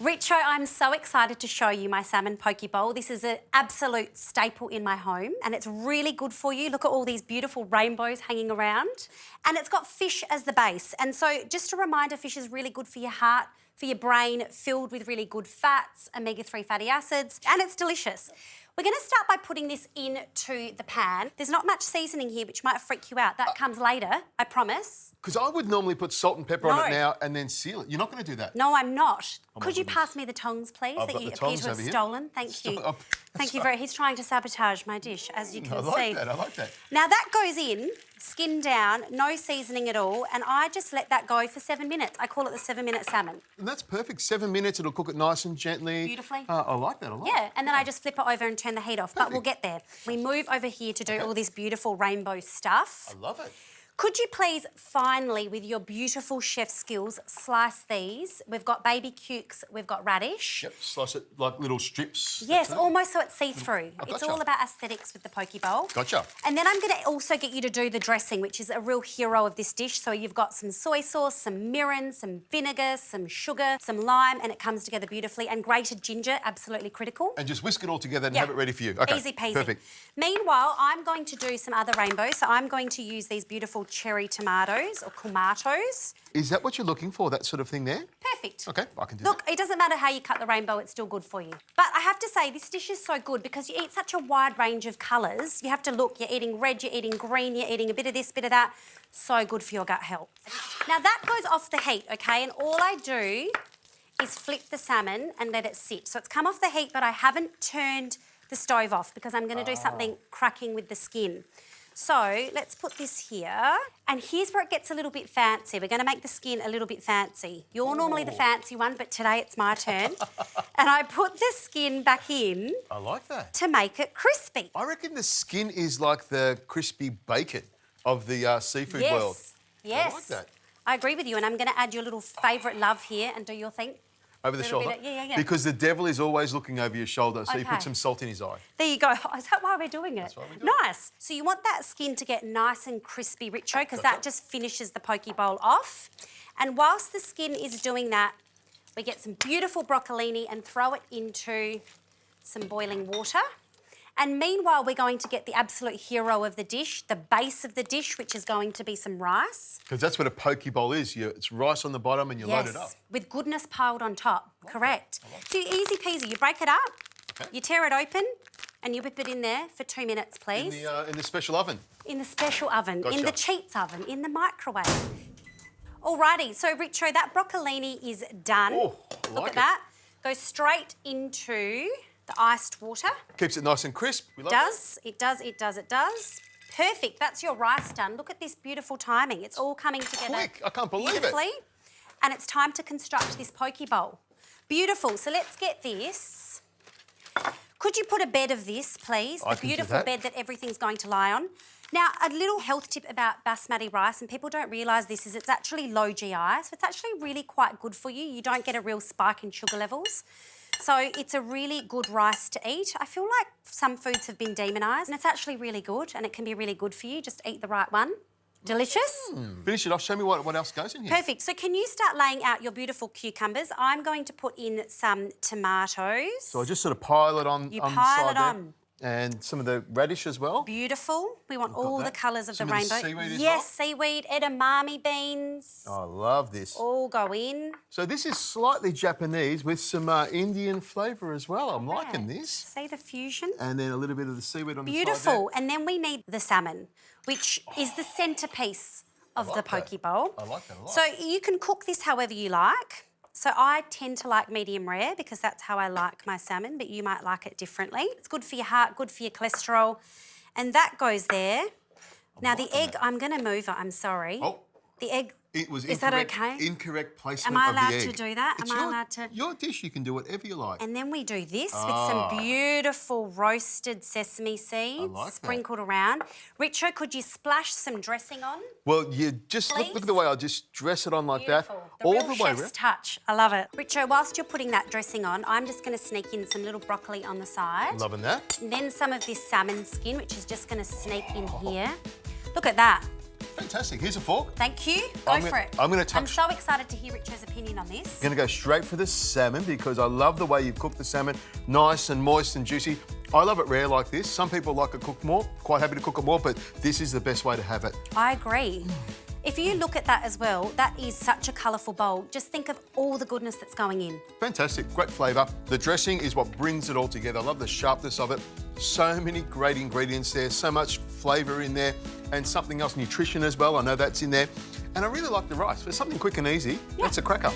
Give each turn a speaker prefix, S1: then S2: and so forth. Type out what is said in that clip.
S1: Richo, I'm so excited to show you my salmon poke bowl. This is an absolute staple in my home and it's really good for you. Look at all these beautiful rainbows hanging around. And it's got fish as the base. And so just a reminder, fish is really good for your heart, for your brain, filled with really good fats, omega-3 fatty acids, and it's delicious. We're going to start by putting this into the pan. There's not much seasoning here, which might freak you out. That comes later, I promise.
S2: Because I would normally put salt and pepper on it now and then seal it. You're not going to do that?
S1: No, I'm not. Could you pass me the tongs, please, that you appear to have stolen? Thank you. Thank you very much. He's trying to sabotage my dish, as you can see.
S2: I like that.
S1: Now, that goes in, skin down, no seasoning at all, and I just let that go for 7 minutes. I call it the 7-minute salmon.
S2: And that's perfect. 7 minutes, it'll cook it nice and gently.
S1: Beautifully.
S2: I like that a lot.
S1: Yeah, and then I just flip it over and turn the heat off, but we'll get there. We move over here to do all this beautiful rainbow stuff.
S2: I love it.
S1: Could you please finally, with your beautiful chef skills, slice these? We've got baby cukes, we've got radish.
S2: Yep, slice it like little strips.
S1: Yes, almost so it's see-through.
S2: Gotcha.
S1: It's all about aesthetics with the poke bowl.
S2: Gotcha.
S1: And then I'm going to also get you to do the dressing, which is a real hero of this dish. So you've got some soy sauce, some mirin, some vinegar, some sugar, some lime, and it comes together beautifully. And grated ginger, absolutely critical.
S2: And just whisk it all together and have it ready for you. Okay,
S1: easy peasy.
S2: Perfect.
S1: Meanwhile, I'm going to do some other rainbows. So I'm going to use these beautiful cherry tomatoes or tomatoes.
S2: Is that what you're looking for, that sort of thing there?
S1: Perfect.
S2: Okay, I can do
S1: Look, it doesn't matter how you cut the rainbow, it's still good for you. But I have to say, this dish is so good because you eat such a wide range of colours. You have to look, you're eating red, you're eating green, you're eating a bit of this, bit of that. So good for your gut health. Now, that goes off the heat, OK? And all I do is flip the salmon and let it sit. So it's come off the heat, but I haven't turned the stove off because I'm going to do something cracking with the skin. So let's put this here. And here's where it gets a little bit fancy. We're going to make the skin a little bit fancy. You're normally the fancy one, but today it's my turn. And I put the skin back in.
S2: I like that.
S1: To make it crispy.
S2: I reckon the skin is like the crispy bacon of the seafood world.
S1: Yes.
S2: I like that.
S1: I agree with you, and I'm going to add your little favourite love here and do your thing.
S2: Over the shoulder?
S1: Yeah.
S2: Because the devil is always looking over your shoulder, so you put some salt in his eye.
S1: There you go. Is that why we're doing it?
S2: That's why we do it.
S1: Nice. So you want that skin to get nice and crispy, Richo, because that just finishes the poke bowl off. And whilst the skin is doing that, we get some beautiful broccolini and throw it into some boiling water. And meanwhile, we're going to get the absolute hero of the dish, the base of the dish, which is going to be some rice.
S2: Because that's what a poke bowl is. It's rice on the bottom and you load it up.
S1: With goodness piled on top. Correct. So easy peasy. You break it up, you tear it open, and you whip it in there for 2 minutes, please.
S2: In the special oven?
S1: In the special oven,
S2: Gotcha.
S1: in the cheats oven, in the microwave. Alrighty, so Richo, that broccolini is done.
S2: Oh, I
S1: Look
S2: like
S1: at that. Go straight into the iced water.
S2: Keeps it nice and crisp. We love
S1: It does. Perfect, that's your rice done. Look at this beautiful timing. It's all coming together.
S2: Quick, I can't believe
S1: beautifully. And it's time to construct this poke bowl. Beautiful, so let's get this. Could you put a bed of this, please?
S2: I
S1: The
S2: can do
S1: beautiful
S2: that.
S1: bed that everything's going to lie on. Now, a little health tip about basmati rice, and people don't realise this, is it's actually low GI, so it's actually really quite good for you. You don't get a real spike in sugar levels. So it's a really good rice to eat. I feel like some foods have been demonised, and it's actually really good, and it can be really good for you. Just eat the right one. Delicious.
S2: Finish it off. Show me what else goes in here.
S1: Perfect. So can you start laying out your beautiful cucumbers? I'm going to put in some tomatoes.
S2: So I just sort of pile it on.
S1: You
S2: on
S1: pile
S2: the
S1: it
S2: side
S1: on.
S2: There. And some of the radish as well.
S1: Beautiful. We want all the colours of
S2: Some
S1: the
S2: of
S1: rainbow.
S2: the seaweed as
S1: yes,
S2: well?
S1: seaweed, edamame beans.
S2: Oh, I love this.
S1: All go in.
S2: So this is slightly Japanese with some Indian flavour as well. I'm liking this.
S1: See the fusion?
S2: And then a little bit of the seaweed on the side
S1: Beautiful. And then we need the salmon, which is the centrepiece of the poke bowl.
S2: I like that a lot.
S1: So you can cook this however you like. So I tend to like medium rare because that's how I like my salmon, but you might like it differently. It's good for your heart, good for your cholesterol. And that goes there. Now the egg, I'm going to move it, I'm sorry.
S2: Oh.
S1: The egg,
S2: It was
S1: is that okay?
S2: Incorrect placement
S1: Am I
S2: of the
S1: allowed
S2: egg.
S1: to do that? Am I allowed to?
S2: Your dish, you can do whatever you like.
S1: And then we do this with some beautiful roasted sesame seeds sprinkled around. Richo, could you splash some dressing on?
S2: Well, you just look at the way I just dress it on like that.
S1: The real
S2: way
S1: chef's
S2: around.
S1: touch. I love it. Richo, whilst you're putting that dressing on, I'm just going to sneak in some little broccoli on the side.
S2: Loving that.
S1: And then some of this salmon skin, which is just going to sneak in here. Look at that.
S2: Fantastic. Here's a fork.
S1: Thank you. Go for it.
S2: I'm going to touch...
S1: I'm so excited to hear Richard's opinion on this.
S2: I'm going to go straight for the salmon because I love the way you've cooked the salmon. Nice and moist and juicy. I love it rare like this. Some people like it cooked more. Quite happy to cook it more, but this is the best way to have it.
S1: I agree. If you look at that as well, that is such a colourful bowl. Just think of all the goodness that's going in.
S2: Fantastic, great flavour. The dressing is what brings it all together. I love the sharpness of it. So many great ingredients there, so much flavour in there, and something else, nutrition as well. I know that's in there. And I really like the rice. For something quick and easy, that's a cracker.